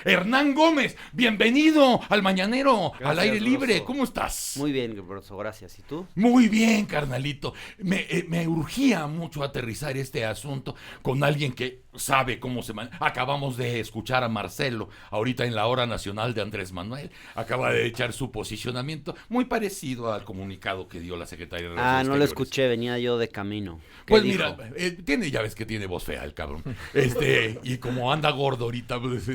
Hernán Gómez, bienvenido al Mañanero, Gracias, al aire libre. Broso. ¿Cómo estás? Muy bien, Broso, gracias. ¿Y tú? Muy bien, carnalito. Me urgía mucho aterrizar este asunto con alguien que sabe cómo se maneja. Acabamos de escuchar a Marcelo, ahorita en la hora nacional de Andrés Manuel. Acaba de echar su posicionamiento muy parecido al comunicado que dio la secretaria de Relaciones No lo Exteriores. escuché, venía yo de camino. ¿Qué Pues dijo? mira, ya ves que tiene voz fea el cabrón. Y como anda gordo ahorita, pues,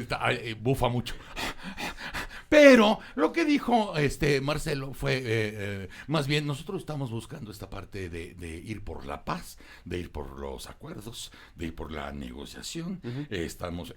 bufa mucho. Pero lo que dijo Marcelo fue, más bien, nosotros estamos buscando esta parte de ir por la paz, de ir por los acuerdos, de ir por la negociación.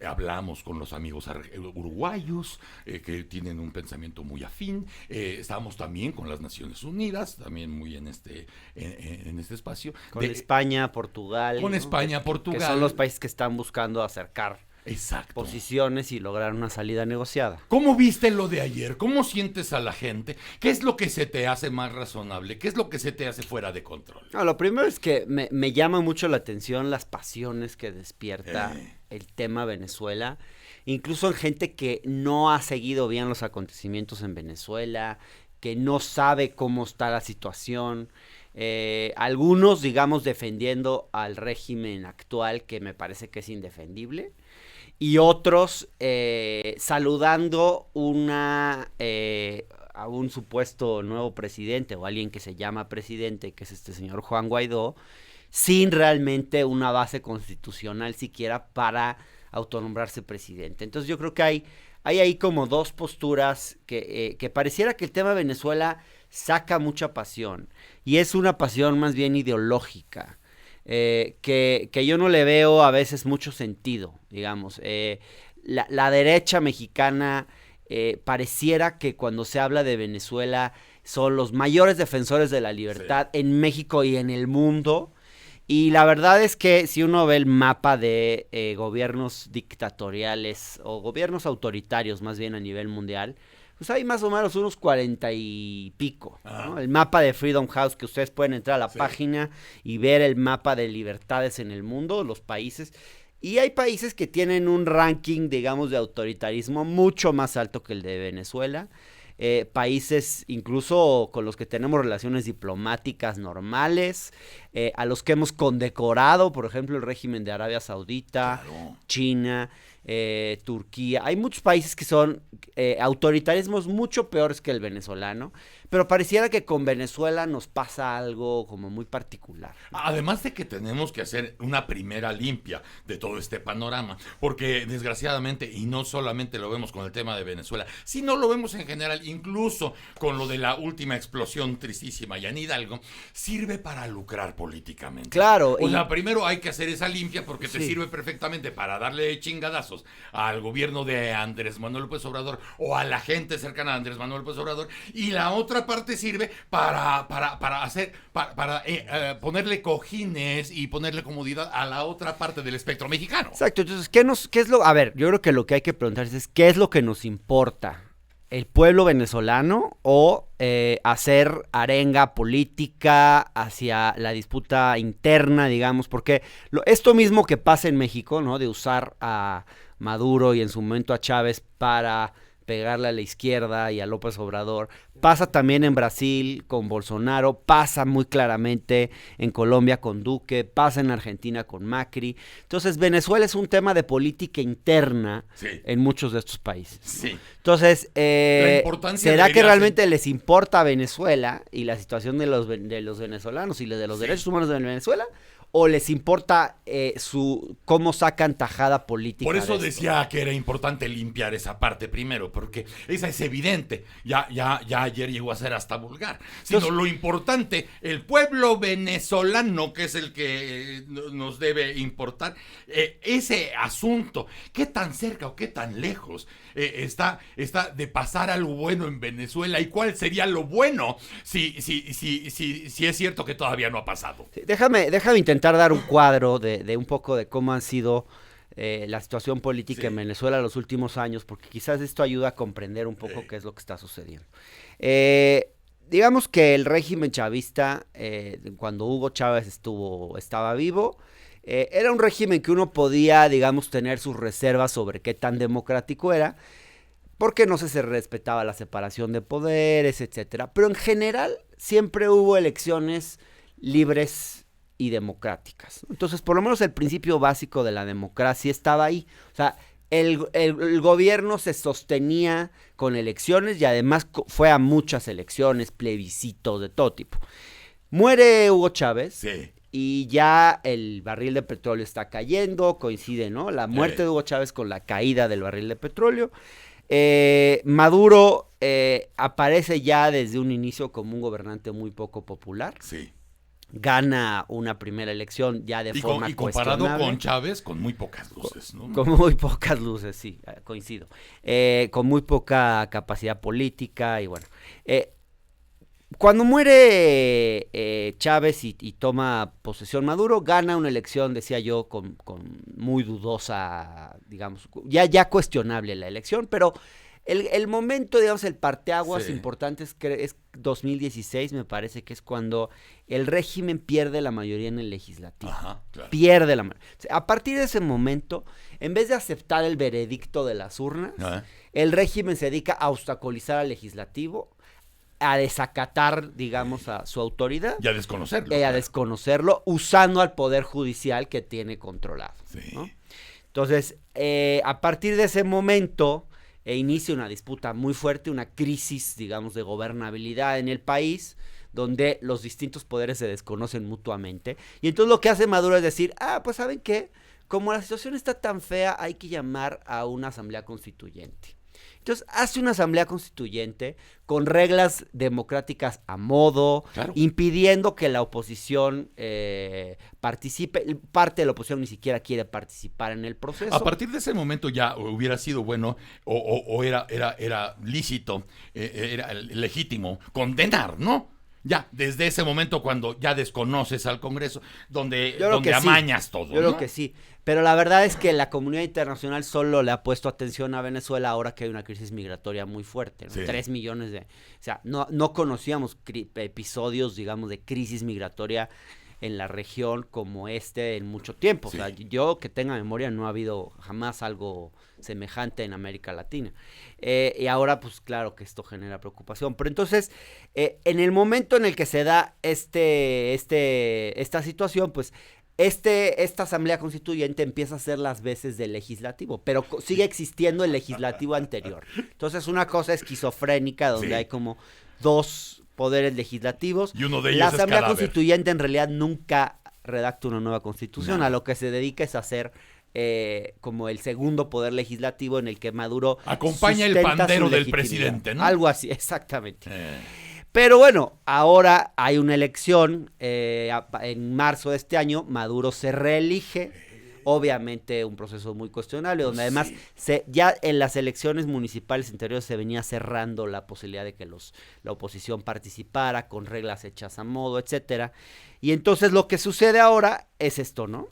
Hablamos con los amigos uruguayos, que tienen un pensamiento muy afín. Estamos también con las Naciones Unidas, también muy en este espacio. Con España, Portugal. Con ¿no? España, Portugal. Que son los países que están buscando acercar Exacto. posiciones y lograr una salida negociada. ¿Cómo viste lo de ayer? ¿Cómo sientes a la gente? ¿Qué es lo que se te hace más razonable? ¿Qué es lo que se te hace fuera de control? No, lo primero es que me llama mucho la atención las pasiones que despierta el tema Venezuela, incluso en gente que no ha seguido bien los acontecimientos en Venezuela, que no sabe cómo está la situación. Algunos, digamos, defendiendo al régimen actual, que me parece que es indefendible, y otros saludando a un supuesto nuevo presidente o alguien que se llama presidente, que es este señor Juan Guaidó, sin realmente una base constitucional siquiera para autonombrarse presidente. Entonces yo creo que hay ahí como dos posturas que pareciera que el tema de Venezuela saca mucha pasión, y es una pasión más bien ideológica, que yo no le veo a veces mucho sentido, digamos. La derecha mexicana pareciera que cuando se habla de Venezuela son los mayores defensores de la libertad en México y en el mundo. Y la verdad es que si uno ve el mapa de gobiernos dictatoriales o gobiernos autoritarios más bien a nivel mundial, pues hay más o menos unos 40 y pico, ¿no? El mapa de Freedom House, que ustedes pueden entrar a la página y ver el mapa de libertades en el mundo, los países. Y hay países que tienen un ranking, digamos, de autoritarismo mucho más alto que el de Venezuela. Países incluso con los que tenemos relaciones diplomáticas normales, a los que hemos condecorado, por ejemplo, el régimen de Arabia Saudita, claro. China, Turquía. Hay muchos países que son autoritarismos mucho peores que el venezolano, pero pareciera que con Venezuela nos pasa algo como muy particular. Además de que tenemos que hacer una primera limpia de todo este panorama, porque desgraciadamente, y no solamente lo vemos con el tema de Venezuela, sino lo vemos en general, incluso con lo de la última explosión tristísima allá en Hidalgo, sirve para lucrar políticamente. Claro. O sea, primero hay que hacer esa limpia porque te sirve perfectamente para darle chingadazos al gobierno de Andrés Manuel López Obrador o a la gente cercana a Andrés Manuel López Obrador, y la otra parte sirve para ponerle cojines y ponerle comodidad a la otra parte del espectro mexicano. Exacto. Entonces, ¿qué es lo? A ver, yo creo que lo que hay que preguntarse es ¿qué es lo que nos importa? ¿El pueblo venezolano o hacer arenga política hacia la disputa interna, digamos? Porque esto mismo que pasa en México, ¿no? De usar a Maduro y en su momento a Chávez para pegarle a la izquierda y a López Obrador, pasa también en Brasil con Bolsonaro, pasa muy claramente en Colombia con Duque, pasa en Argentina con Macri. Entonces Venezuela es un tema de política interna en muchos de estos países. Sí. Entonces, ¿será que realmente les importa a Venezuela y la situación de los venezolanos y de los derechos humanos de Venezuela? ¿O les importa cómo sacan tajada política? Por eso decía que era importante limpiar esa parte primero, porque esa es evidente. Ya ayer llegó a ser hasta vulgar. Sino lo importante, el pueblo venezolano, que es el que nos debe importar, ese asunto, ¿qué tan cerca o qué tan lejos está de pasar algo bueno en Venezuela? ¿Y cuál sería lo bueno si es cierto que todavía no ha pasado? Sí, déjame intentar dar un cuadro de un poco de cómo han sido la situación política en Venezuela en los últimos años, porque quizás esto ayuda a comprender un poco qué es lo que está sucediendo. Digamos que el régimen chavista, cuando Hugo Chávez estaba vivo, Era un régimen que uno podía, digamos, tener sus reservas sobre qué tan democrático era, porque no se respetaba la separación de poderes, etcétera. Pero en general siempre hubo elecciones libres y democráticas. Entonces, por lo menos el principio básico de la democracia estaba ahí. O sea, el gobierno se sostenía con elecciones y además fue a muchas elecciones, plebiscitos de todo tipo. Muere Hugo Chávez. Sí. Y ya el barril de petróleo está cayendo, coincide, ¿no? La muerte de Hugo Chávez con la caída del barril de petróleo. Maduro aparece ya desde un inicio como un gobernante muy poco popular. Sí. Gana una primera elección ya de forma y comparado cuestionable. con Chávez, con muy pocas luces, ¿no? Con muy pocas luces, sí, coincido. Con muy poca capacidad política y bueno. Cuando muere Chávez y toma posesión Maduro, gana una elección, decía yo, con muy dudosa, digamos, ya cuestionable la elección, pero el momento, digamos, el parteaguas importante es 2016, me parece que es cuando el régimen pierde la mayoría en el legislativo. Ajá, claro. Pierde la mayoría. A partir de ese momento, en vez de aceptar el veredicto de las urnas, el régimen se dedica a obstaculizar al legislativo, a desacatar, digamos, a su autoridad. Y a desconocerlo. A desconocerlo, usando al Poder Judicial que tiene controlado. Sí. ¿No? Entonces, a partir de ese momento, inicia una disputa muy fuerte, una crisis, digamos, de gobernabilidad en el país, donde los distintos poderes se desconocen mutuamente. Y entonces lo que hace Maduro es decir, pues ¿saben qué? Como la situación está tan fea, hay que llamar a una asamblea constituyente. Entonces hace una asamblea constituyente con reglas democráticas a modo, claro, impidiendo que la oposición participe. Parte de la oposición ni siquiera quiere participar en el proceso. A partir de ese momento ya hubiera sido bueno o era lícito, era legítimo condenar, ¿no? Ya, desde ese momento cuando ya desconoces al Congreso, donde amañas todo, ¿no? Yo creo que sí, pero la verdad es que la comunidad internacional solo le ha puesto atención a Venezuela ahora que hay una crisis migratoria muy fuerte, ¿no? 3 millones de... O sea, no conocíamos episodios, digamos, de crisis migratoria en la región como en mucho tiempo. Sí. O sea, yo que tenga memoria no ha habido jamás algo semejante en América Latina. Y ahora, pues claro que esto genera preocupación. Pero entonces, en el momento en el que se da esta situación, pues esta asamblea constituyente empieza a hacer las veces del legislativo, pero sigue existiendo el legislativo anterior. Entonces, una cosa esquizofrénica donde hay como dos poderes legislativos. Y uno de ellos la asamblea constituyente en realidad nunca redacta una nueva constitución, a lo que se dedica es a hacer como el segundo poder legislativo en el que Maduro acompaña el pandero del presidente, ¿no? Algo así, exactamente. Pero bueno, ahora hay una elección en marzo de este año, Maduro se reelige. Obviamente un proceso muy cuestionable, donde además ya en las elecciones municipales anteriores se venía cerrando la posibilidad de que la oposición participara con reglas hechas a modo, etcétera. Y entonces lo que sucede ahora es esto, ¿no?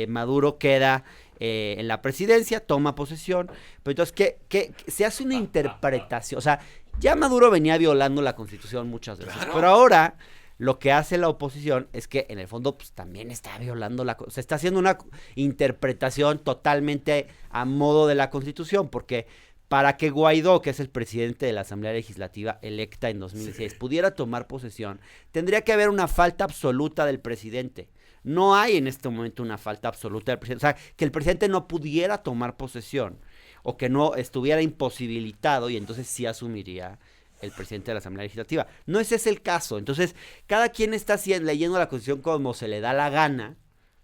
Maduro queda en la presidencia, toma posesión, pero entonces que se hace una interpretación, o sea, ya Maduro venía violando la Constitución muchas veces, pero ahora lo que hace la oposición es que en el fondo pues también está violando se está haciendo una interpretación totalmente a modo de la Constitución, porque para que Guaidó, que es el presidente de la Asamblea Legislativa electa en 2016, pudiera tomar posesión, tendría que haber una falta absoluta del presidente. No hay en este momento una falta absoluta del presidente, o sea, que el presidente no pudiera tomar posesión o que no estuviera imposibilitado y entonces sí asumiría el presidente de la Asamblea Legislativa. No ese es el caso. Entonces, cada quien está leyendo la Constitución como se le da la gana,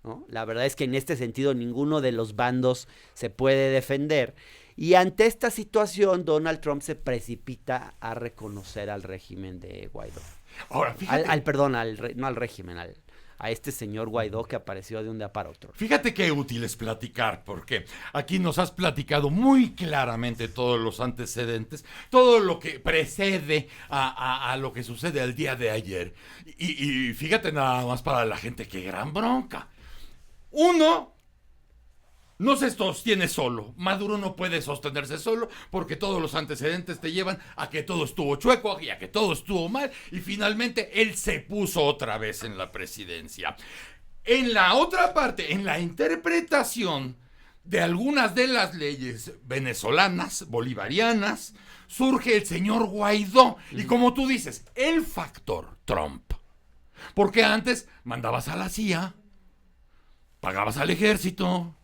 ¿no? La verdad es que en este sentido ninguno de los bandos se puede defender. Y ante esta situación, Donald Trump se precipita a reconocer al régimen de Guaidó. Ahora, fíjate. No al régimen, a este señor Guaidó que apareció de un día para otro. Fíjate qué útil es platicar, porque aquí nos has platicado muy claramente todos los antecedentes, todo lo que precede a lo que sucede al día de ayer. Y fíjate nada más para la gente, qué gran bronca. Uno no se sostiene solo. Maduro no puede sostenerse solo porque todos los antecedentes te llevan a que todo estuvo chueco y a que todo estuvo mal y finalmente él se puso otra vez en la presidencia. En la otra parte, en la interpretación de algunas de las leyes venezolanas, bolivarianas, surge el señor Guaidó. Y como tú dices, el factor Trump. Porque antes mandabas a la CIA, pagabas al ejército,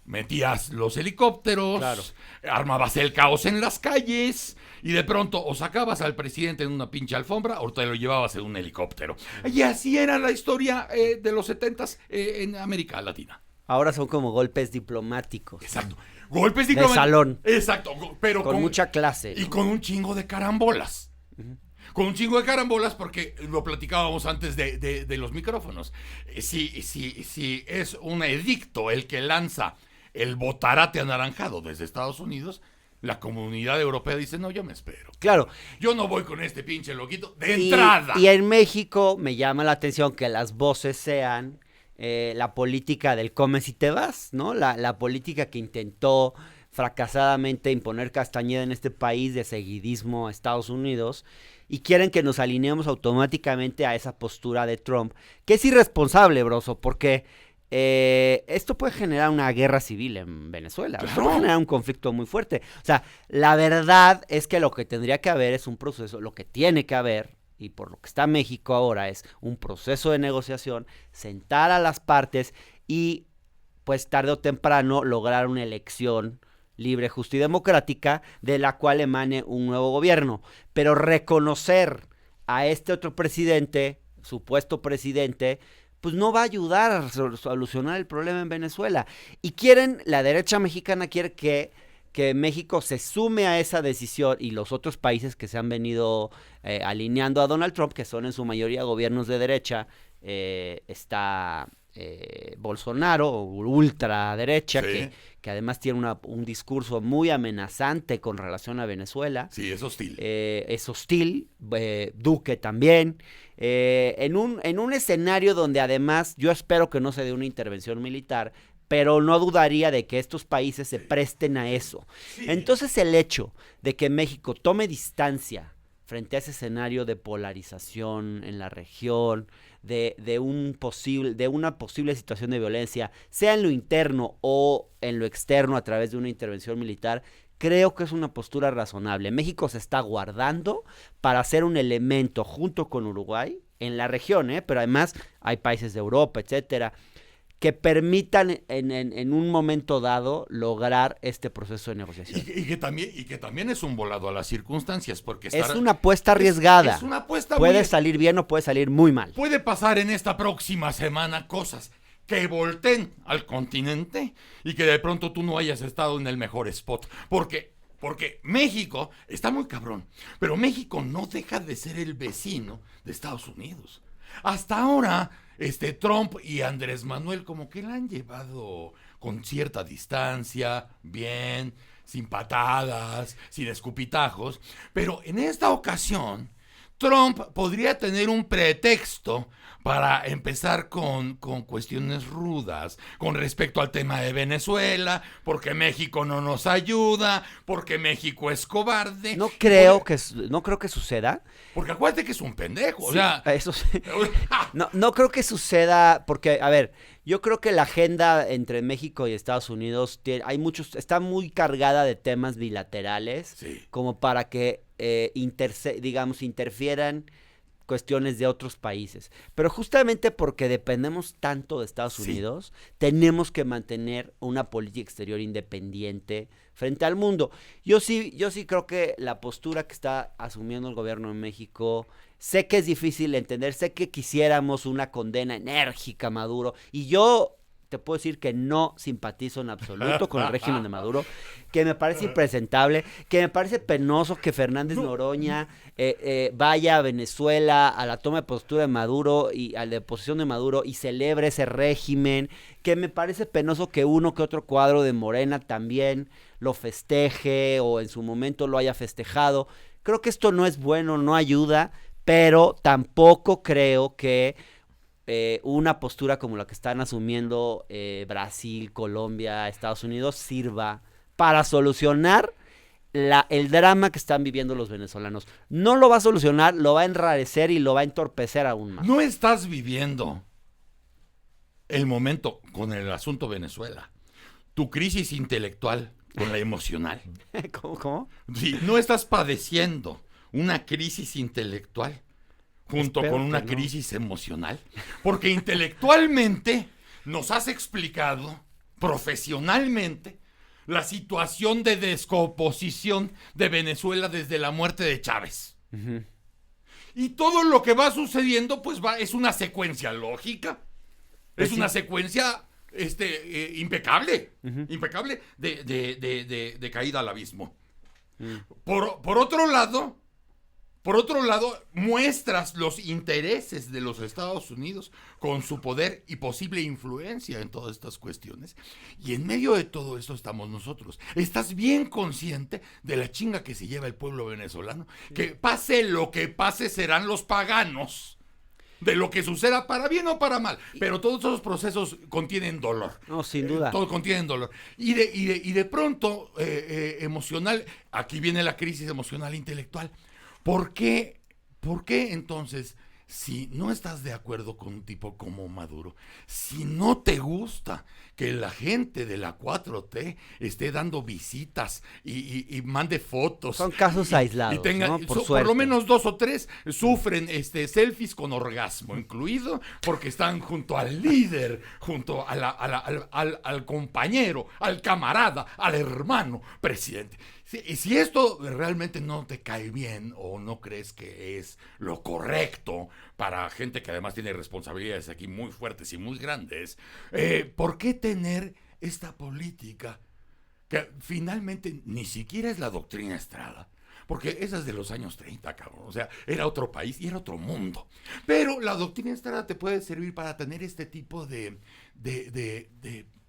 metías los helicópteros, Claro. armabas el caos en las calles y de pronto o sacabas al presidente en una pinche alfombra o te lo llevabas en un helicóptero. Y así era la historia de los 70s en América Latina. Ahora son como golpes diplomáticos. Exacto. Golpes De diplomáticos. salón. Exacto. Pero Con mucha clase, y ¿no? con un chingo de carambolas. Con un chingo de carambolas porque lo platicábamos antes de los micrófonos. Si es un edicto el que lanza el botarate anaranjado desde Estados Unidos, la comunidad europea dice, no, yo me espero. Claro. Yo no voy con este pinche loquito de entrada. Y en México me llama la atención que las voces sean la política del come si te vas, ¿no? La política que intentó fracasadamente imponer Castañeda en este país de seguidismo a Estados Unidos y quieren que nos alineemos automáticamente a esa postura de Trump, que es irresponsable, broso, porque esto puede generar una guerra civil en Venezuela, Claro. esto puede generar un conflicto muy fuerte. O sea, la verdad es que lo que tendría que haber es un proceso, lo que tiene que haber, y por lo que está México ahora, es un proceso de negociación, sentar a las partes y, pues tarde o temprano, lograr una elección libre, justa y democrática, de la cual emane un nuevo gobierno. Pero reconocer a este otro presidente, supuesto presidente, pues no va a ayudar a solucionar el problema en Venezuela. Y la derecha mexicana quiere que México se sume a esa decisión y los otros países que se han venido alineando a Donald Trump, que son en su mayoría gobiernos de derecha, está Bolsonaro, ultraderecha, Sí. que además tiene un discurso muy amenazante con relación a Venezuela. Sí, es hostil. Es hostil, Duque también, en un escenario donde además yo espero que no se dé una intervención militar, pero no dudaría de que estos países se presten a eso. Sí. Entonces el hecho de que México tome distancia frente a ese escenario de polarización en la región, de una posible situación de violencia, sea en lo interno o en lo externo a través de una intervención militar, creo que es una postura razonable. México se está guardando para ser un elemento junto con Uruguay en la región, pero además hay países de Europa, etcétera, que permitan en un momento dado lograr este proceso de negociación. Y que también es un volado a las circunstancias, porque Es una apuesta arriesgada. Es una apuesta puede salir bien o puede salir muy mal. Puede pasar en esta próxima semana cosas que volteen al continente y que de pronto tú no hayas estado en el mejor spot. Porque México está muy cabrón, pero México no deja de ser el vecino de Estados Unidos. Hasta ahora, Trump y Andrés Manuel como que la han llevado con cierta distancia, bien, sin patadas, sin escupitajos, pero en esta ocasión Trump podría tener un pretexto para empezar con cuestiones rudas con respecto al tema de Venezuela, porque México no nos ayuda, porque México es cobarde. No creo que suceda. Porque acuérdate que es un pendejo, Sí, o sea... eso sí. No creo que suceda, porque, a ver, yo creo que la agenda entre México y Estados Unidos está muy cargada de temas bilaterales, Sí. como para que interfieran cuestiones de otros países. Pero justamente porque dependemos tanto de Estados Sí. Unidos, tenemos que mantener una política exterior independiente frente al mundo. Yo sí creo que la postura que está asumiendo el gobierno de México, sé que es difícil de entender, sé que quisiéramos una condena enérgica a Maduro, y yo te puedo decir que no simpatizo en absoluto con el régimen de Maduro, que me parece impresentable, que me parece penoso que Fernández Noroña vaya a Venezuela a la toma de postura de Maduro y a la deposición de Maduro y celebre ese régimen, que me parece penoso que uno que otro cuadro de Morena también lo festeje o en su momento lo haya festejado. Creo que esto no es bueno, no ayuda, pero tampoco creo que una postura como la que están asumiendo Brasil, Colombia, Estados Unidos sirva para solucionar el drama que están viviendo los venezolanos. No lo va a solucionar, lo va a enrarecer y lo va a entorpecer aún más. No estás viviendo el momento con el asunto Venezuela, tu crisis intelectual con la emocional. ¿Cómo? Si no estás padeciendo una crisis intelectual junto Espero con una que no. crisis emocional, porque intelectualmente nos has explicado profesionalmente la situación de descomposición de Venezuela desde la muerte de Chávez. Uh-huh. Y todo lo que va sucediendo, pues es una secuencia lógica. Es una secuencia impecable. Uh-huh. Impecable de caída al abismo. Por otro lado, muestras los intereses de los Estados Unidos con su poder y posible influencia en todas estas cuestiones. Y en medio de todo esto estamos nosotros. ¿Estás bien consciente de la chinga que se lleva el pueblo venezolano? Que pase lo que pase, serán los paganos de lo que suceda, para bien o para mal. Pero todos esos procesos contienen dolor. No, sin duda. Todos contienen dolor. Y de pronto, emocional, aquí viene la crisis emocional intelectual. ¿Por qué entonces, si no estás de acuerdo con un tipo como Maduro, si no te gusta que la gente de la 4T esté dando visitas y mande fotos? Son casos aislados, y tenga, ¿no? por lo menos 2 o 3 sufren selfies con orgasmo incluido, porque están junto al líder, junto al compañero, al camarada, al hermano presidente. Si esto realmente no te cae bien o no crees que es lo correcto para gente que además tiene responsabilidades aquí muy fuertes y muy grandes, ¿por qué tener esta política que finalmente ni siquiera es la doctrina Estrada? Porque esa es de los años 30, cabrón. O sea, era otro país y era otro mundo. Pero la doctrina Estrada te puede servir para tener este tipo de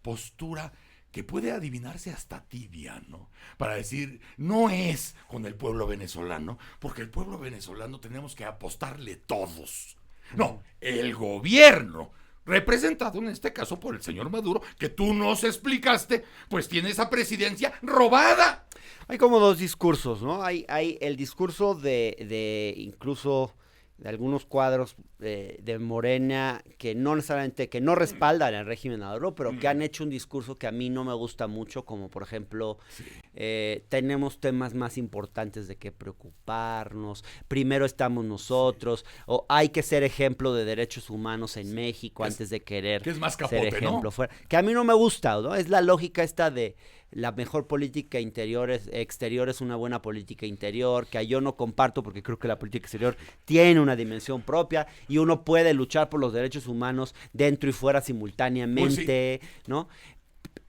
postura que puede adivinarse hasta tibia, ¿no? Para decir, no es con el pueblo venezolano, porque el pueblo venezolano tenemos que apostarle todos. No, el gobierno, representado en este caso por el señor Maduro, que tú nos explicaste, pues tiene esa presidencia robada. Hay como 2 discursos, ¿no? Hay el discurso de incluso de algunos cuadros de Morena que no necesariamente, que no respaldan el régimen de Maduro, pero que han hecho un discurso que a mí no me gusta mucho, como por ejemplo, tenemos temas más importantes de qué preocuparnos, primero estamos nosotros, o hay que ser ejemplo de derechos humanos en México antes de querer que es más capote, ser ejemplo, ¿no? fuera. Que a mí no me gusta, ¿no? Es la lógica esta de la mejor política exterior es una buena política interior, que yo no comparto porque creo que la política exterior tiene una dimensión propia y uno puede luchar por los derechos humanos dentro y fuera simultáneamente, pues sí, ¿no?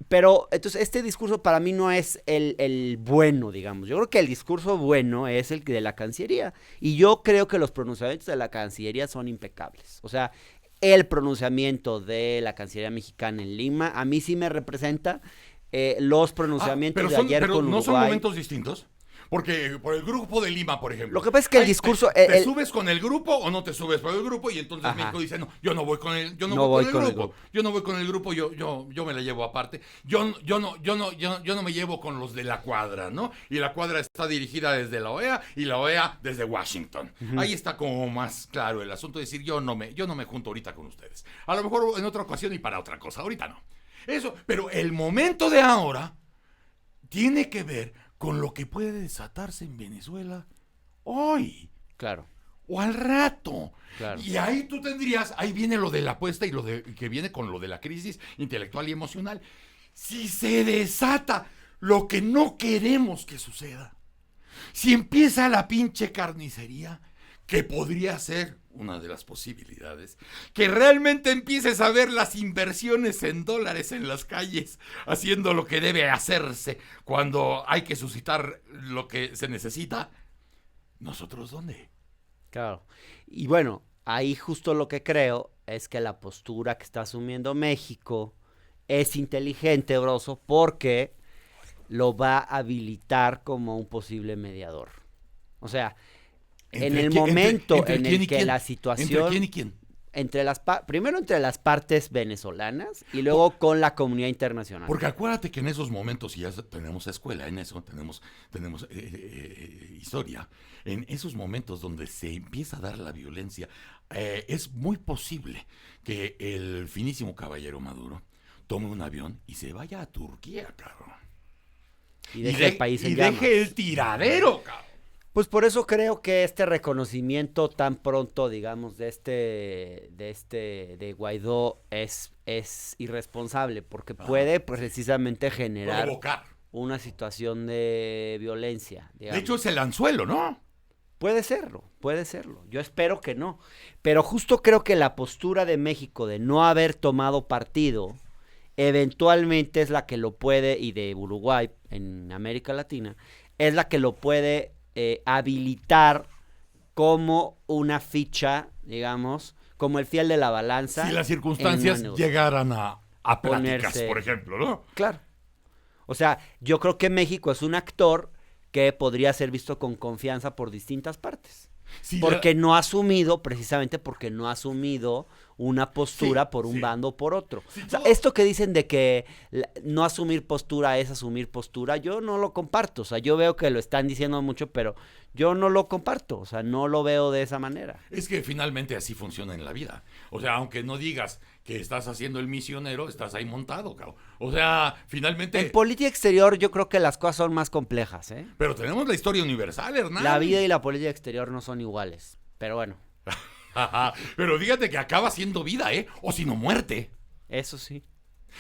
Pero entonces este discurso para mí no es el bueno, digamos. Yo creo que el discurso bueno es el de la Cancillería. Y yo creo que los pronunciamientos de la Cancillería son impecables. O sea, el pronunciamiento de la Cancillería mexicana en Lima a mí sí me representa. Los pronunciamientos de ayer con Uruguay. ¿No son momentos distintos? Porque por el grupo de Lima, por ejemplo. Lo que pasa es que el discurso... ¿Te subes con el grupo o no te subes por el grupo? Y entonces Ajá. México dice, no, yo no voy con el, yo no voy con el grupo. Yo no voy con el grupo, yo me la llevo aparte. Yo no me llevo con los de la cuadra, ¿no? Y la cuadra está dirigida desde la OEA y la OEA desde Washington. Uh-huh. Ahí está como más claro el asunto de decir, yo no me junto ahorita con ustedes. A lo mejor en otra ocasión y para otra cosa, ahorita no. Eso, pero el momento de ahora tiene que ver con lo que puede desatarse en Venezuela hoy. Claro. O al rato. Claro. Y ahí tú tendrías, ahí viene lo de la apuesta y lo de que viene con lo de la crisis intelectual y emocional. Si se desata lo que no queremos que suceda, si empieza la pinche carnicería, que podría ser una de las posibilidades, que realmente empieces a ver las inversiones en dólares en las calles, haciendo lo que debe hacerse cuando hay que suscitar lo que se necesita. ¿Nosotros dónde? Claro. Y bueno, ahí justo lo que creo es que la postura que está asumiendo México es inteligente, Broso, porque lo va a habilitar como un posible mediador. O sea, en el momento en el que la situación... ¿Entre quién y quién? primero entre las partes venezolanas y luego con la comunidad internacional. Porque acuérdate que en esos momentos, y ya tenemos escuela en eso, tenemos historia, en esos momentos donde se empieza a dar la violencia, es muy posible que el finísimo caballero Maduro tome un avión y se vaya a Turquía, cabrón. Y deje el país en y llamas. deje el tiradero, cabrón. Pues por eso creo que este reconocimiento tan pronto, digamos, de Guaidó es irresponsable, porque puede precisamente generar Provocar. una situación de violencia, digamos. De hecho, es el anzuelo, ¿no? Puede serlo. Yo espero que no. Pero justo creo que la postura de México de no haber tomado partido, eventualmente es la que lo puede, y de Uruguay en América Latina, es la que lo puede habilitar como una ficha, digamos, como el fiel de la balanza. Si las circunstancias llegaran a pláticas, por ejemplo, ¿no? Claro. O sea, yo creo que México es un actor que podría ser visto con confianza por distintas partes. Sí, porque precisamente porque no ha asumido una postura por un bando o por otro. Sí, o sea, esto que dicen de que no asumir postura es asumir postura, yo no lo comparto. O sea, yo veo que lo están diciendo mucho, pero yo no lo comparto. O sea, no lo veo de esa manera. Es que finalmente así funciona en la vida. O sea, aunque no digas que estás haciendo el misionero, estás ahí montado, cabrón. O sea, finalmente... En política exterior yo creo que las cosas son más complejas, ¿eh? Pero tenemos la historia universal, Hernán. La vida y la política exterior no son iguales, pero bueno. Pero fíjate que acaba siendo vida, ¿eh? O si no muerte. Eso sí.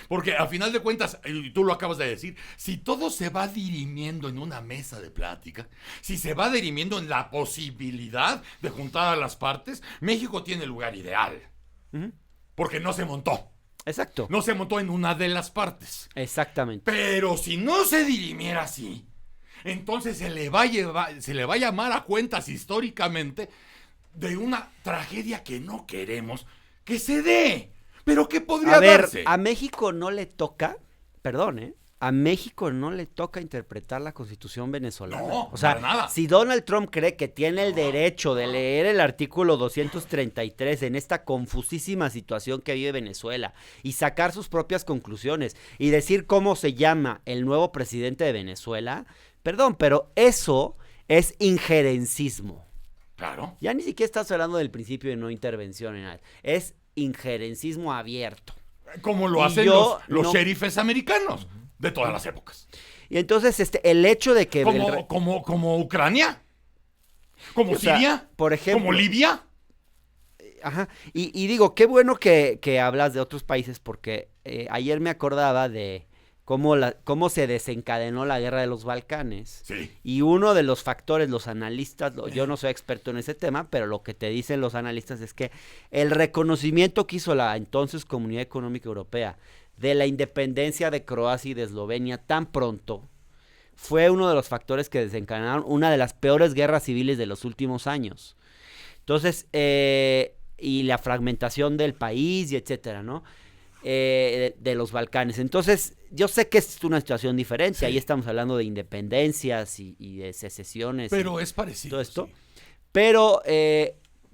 Porque a final de cuentas, y tú lo acabas de decir, si todo se va dirimiendo en una mesa de plática, si se va dirimiendo en la posibilidad de juntar a las partes, México tiene el lugar ideal. Uh-huh. Porque no se montó. Exacto. No se montó en una de las partes. Exactamente. Pero si no se dirimiera así, entonces se le va a llamar a cuentas históricamente de una tragedia que no queremos que se dé. Pero ¿qué podría darse? A México no le toca, perdón, a México no le toca interpretar la Constitución venezolana. No, o sea, para nada. Si Donald Trump cree que tiene el derecho de leer el artículo 233 en esta confusísima situación que vive Venezuela y sacar sus propias conclusiones y decir cómo se llama el nuevo presidente de Venezuela, perdón, pero eso es injerencismo. Claro. Ya ni siquiera estás hablando del principio de no intervención en nada. Es injerencismo abierto. Como lo hacen los sheriffes americanos de todas las épocas. Y entonces el hecho de que... Como Ucrania, como Siria, por ejemplo, como Libia. Ajá, y digo, qué bueno que hablas de otros países, porque ayer me acordaba de cómo se desencadenó la guerra de los Balcanes. Sí. Y uno de los factores, los analistas, yo no soy experto en ese tema, pero lo que te dicen los analistas es que el reconocimiento que hizo la entonces Comunidad Económica Europea de la independencia de Croacia y de Eslovenia tan pronto fue uno de los factores que desencadenaron una de las peores guerras civiles de los últimos años. Entonces, y la fragmentación del país y etcétera, ¿no? De los Balcanes. Entonces, yo sé que es una situación diferente. Sí. Ahí estamos hablando de independencias y de secesiones. Pero es parecido. Todo esto. Sí. Pero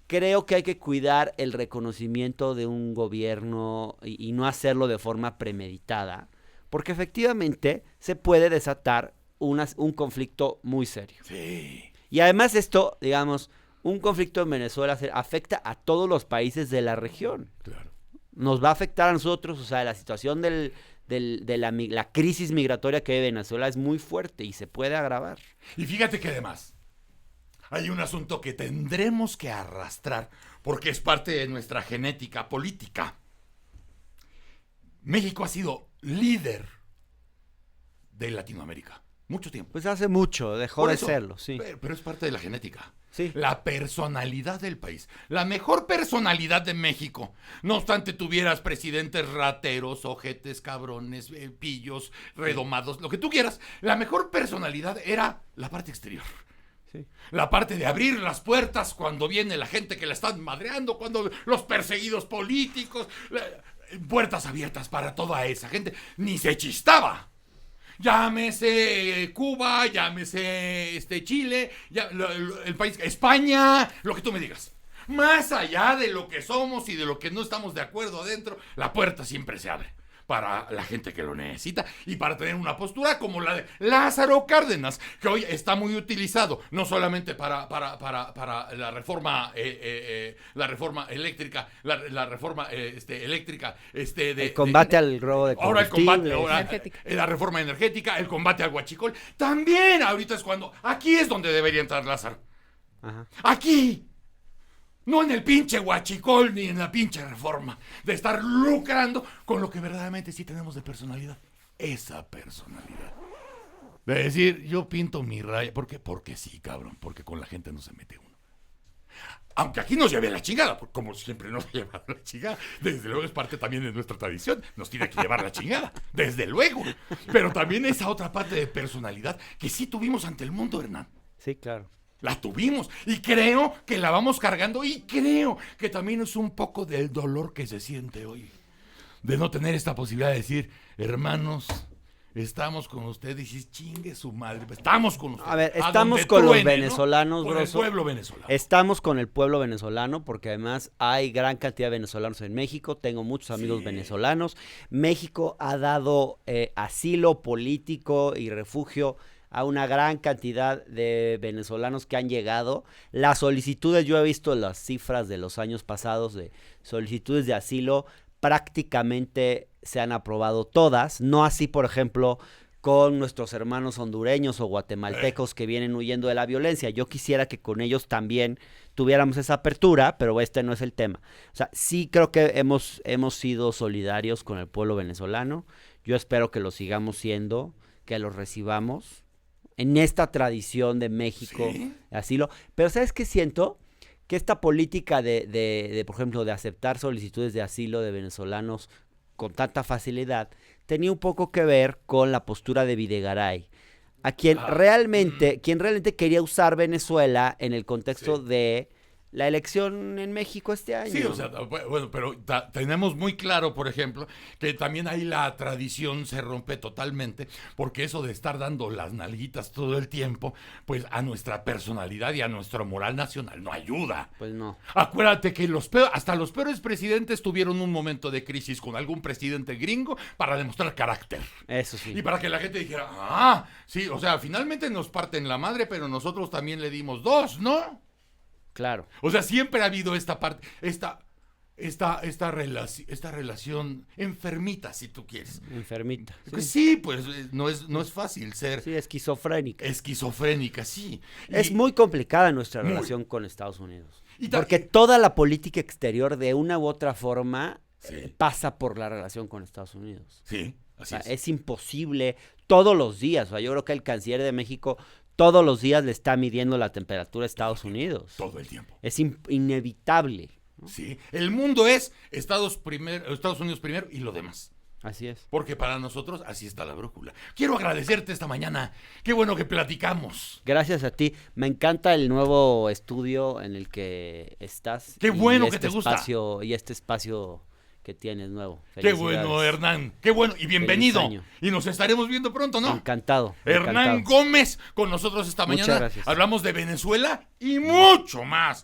creo que hay que cuidar el reconocimiento de un gobierno y no hacerlo de forma premeditada, porque efectivamente se puede desatar un conflicto muy serio. Sí. Y además esto, digamos, un conflicto en Venezuela afecta a todos los países de la región. Claro. Nos va a afectar a nosotros, o sea, la situación de la crisis migratoria que vive Venezuela es muy fuerte y se puede agravar. Y fíjate que además hay un asunto que tendremos que arrastrar porque es parte de nuestra genética política. México ha sido líder de Latinoamérica mucho tiempo. Pues hace mucho, dejó de serlo, sí. Pero es parte de la genética. Sí. La personalidad del país. La mejor personalidad de México. No obstante tuvieras presidentes rateros, ojetes, cabrones, pillos, redomados, lo que tú quieras. La mejor personalidad era la parte exterior. Sí. La parte de abrir las puertas cuando viene la gente que la están madreando, cuando los perseguidos políticos, puertas abiertas para toda esa gente. Ni se chistaba. Llámese Cuba, llámese Chile, el país, España, lo que tú me digas. más allá de lo que somos y de lo que no estamos de acuerdo adentro, la puerta siempre se abre para la gente que lo necesita y para tener una postura como la de Lázaro Cárdenas, que hoy está muy utilizado, no solamente para la reforma eléctrica, la reforma eléctrica, el combate al robo de combustible, la reforma energética, el combate al huachicol. También ahorita es cuando, aquí es donde debería entrar Lázaro. Ajá. Aquí. No en el pinche huachicol ni en la pinche reforma. De estar lucrando con lo que verdaderamente sí tenemos de personalidad. Esa personalidad. De decir, yo pinto mi raya. ¿Por qué? Porque sí, cabrón. Porque con la gente no se mete uno. Aunque aquí nos lleve la chingada. Como siempre nos ha llevado la chingada. Desde luego es parte también de nuestra tradición. Nos tiene que llevar la chingada. Desde luego. Pero también esa otra parte de personalidad que sí tuvimos ante el mundo, Hernán. Sí, claro. La tuvimos y creo que la vamos cargando y creo que también es un poco del dolor que se siente hoy. De no tener esta posibilidad de decir, hermanos, estamos con ustedes y chingue su madre. Estamos con ustedes. A ver, estamos con los venezolanos, ¿no? Con el pueblo venezolano. Estamos con el pueblo venezolano porque además hay gran cantidad de venezolanos en México. Tengo muchos amigos venezolanos. México ha dado asilo político y refugio a una gran cantidad de venezolanos que han llegado. Las solicitudes, yo he visto las cifras de los años pasados de solicitudes de asilo, prácticamente se han aprobado todas, no así, por ejemplo, con nuestros hermanos hondureños o guatemaltecos que vienen huyendo de la violencia. Yo quisiera que con ellos también tuviéramos esa apertura, pero este no es el tema. O sea, sí creo que hemos sido solidarios con el pueblo venezolano. Yo espero que lo sigamos siendo, que los recibamos en esta tradición de México, ¿sí? Asilo. Pero ¿sabes qué siento? Que esta política de, por ejemplo, de aceptar solicitudes de asilo de venezolanos con tanta facilidad, tenía un poco que ver con la postura de Videgaray, a quien realmente quería usar Venezuela en el contexto de la elección en México este año. Sí, o sea, bueno, pero tenemos muy claro, por ejemplo, que también ahí la tradición se rompe totalmente, porque eso de estar dando las nalguitas todo el tiempo, pues a nuestra personalidad y a nuestra moral nacional no ayuda. Pues no. Acuérdate que hasta los peores presidentes tuvieron un momento de crisis con algún presidente gringo para demostrar carácter. Eso sí. Y para que la gente dijera, sí, o sea, finalmente nos parten la madre, pero nosotros también le dimos dos, ¿no? Claro. O sea, siempre ha habido esta parte, esta relación enfermita, si tú quieres. Enfermita. Sí, pues no es fácil ser. Sí, esquizofrénica. Esquizofrénica, sí. Es muy complicada nuestra relación con Estados Unidos. Porque toda la política exterior, de una u otra forma, pasa por la relación con Estados Unidos. Sí, así es. Es imposible todos los días. O sea, yo creo que el canciller de México todos los días le está midiendo la temperatura a Estados Unidos. Todo el tiempo. Es inevitable, ¿no? Sí, el mundo es Estados Unidos primero y lo demás. Así es. Porque para nosotros así está la brújula. Quiero agradecerte esta mañana. Qué bueno que platicamos. Gracias a ti. Me encanta el nuevo estudio en el que estás. Qué bueno que te gusta. Y este espacio que tienes nuevo. Qué bueno, Hernán. Qué bueno y bienvenido. Y nos estaremos viendo pronto, ¿no? Encantado. Hernán Gómez con nosotros esta mañana. Muchas gracias. Hablamos de Venezuela y mucho más.